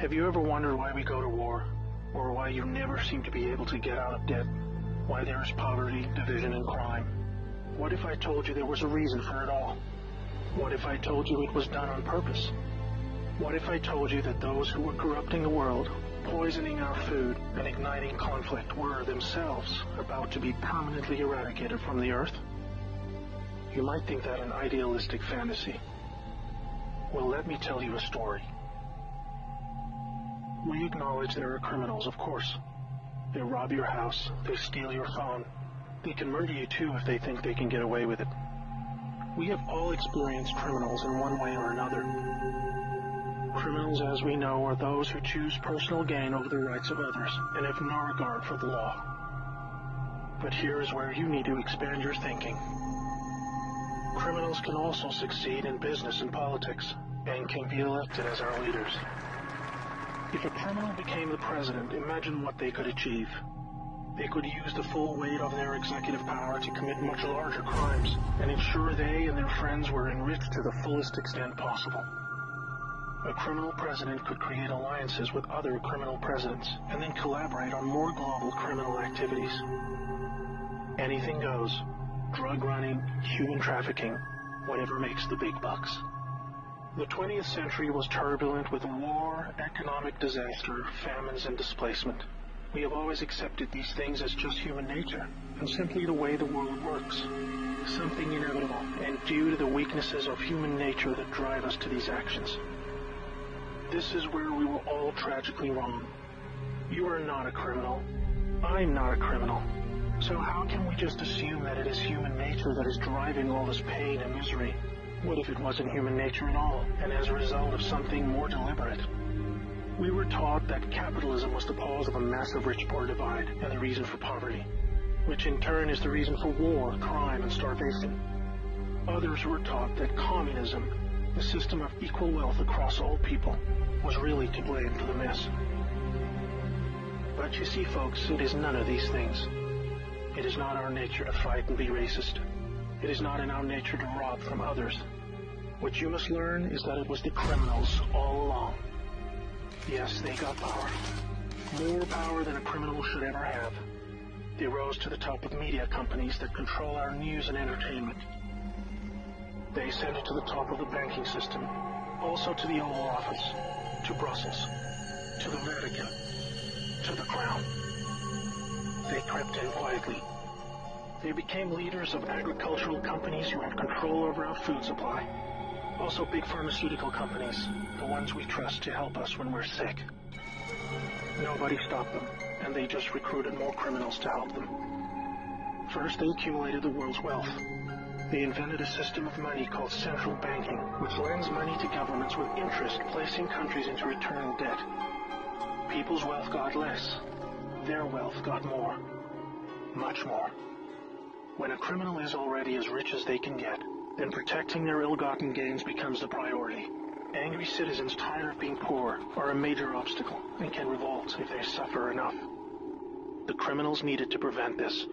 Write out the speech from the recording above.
Have you ever wondered why we go to war? Or why you never seem to be able to get out of debt? Why there is poverty, division, and crime? What if I told you there was a reason for it all? What if I told you it was done on purpose? What if I told you that those who were corrupting the world, poisoning our food, and igniting conflict were themselves about to be permanently eradicated from the earth? You might think that an idealistic fantasy. Well, let me tell you a story. We acknowledge there are criminals, of course. They rob your house, they steal your phone. They can murder you too if they think they can get away with it. We have all experienced criminals in one way or another. Criminals, as we know, are those who choose personal gain over the rights of others and have no regard for the law. But here is where you need to expand your thinking. Criminals can also succeed in business and politics and can be elected as our leaders. If a criminal became the president, imagine what they could achieve. They could use the full weight of their executive power to commit much larger crimes and ensure they and their friends were enriched to the fullest extent possible. A criminal president could create alliances with other criminal presidents and then collaborate on more global criminal activities. Anything goes. Drug running, human trafficking, whatever makes the big bucks. The 20th century was turbulent with war, economic disaster, famines, and displacement. We have always accepted these things as just human nature, and simply the way the world works. Something inevitable, and due to the weaknesses of human nature that drive us to these actions. This is where we were all tragically wrong. You are not a criminal. I'm not a criminal. So how can we just assume that it is human nature that is driving all this pain and misery? What if it wasn't human nature at all, and as a result of something more deliberate? We were taught that capitalism was the cause of a massive rich-poor divide and the reason for poverty, which in turn is the reason for war, crime, and starvation. Others were taught that communism, the system of equal wealth across all people, was really to blame for the mess. But you see, folks, it is none of these things. It is not our nature to fight and be racist. It is not in our nature to rob from others. What you must learn is that it was the criminals all along. Yes, they got power. More power than a criminal should ever have. They rose to the top of media companies that control our news and entertainment. They ascended to the top of the banking system, also to the Oval Office, to Brussels, to the Vatican, to the Crown. They crept in quietly. They became leaders of agricultural companies who had control over our food supply. Also big pharmaceutical companies, the ones we trust to help us when we're sick. Nobody stopped them, and they just recruited more criminals to help them. First, they accumulated the world's wealth. They invented a system of money called central banking, which lends money to governments with interest, placing countries into eternal debt. People's wealth got less. Their wealth got more. Much more. When a criminal is already as rich as they can get, then protecting their ill-gotten gains becomes the priority. Angry citizens tired of being poor are a major obstacle and can revolt if they suffer enough. The criminals needed to prevent this.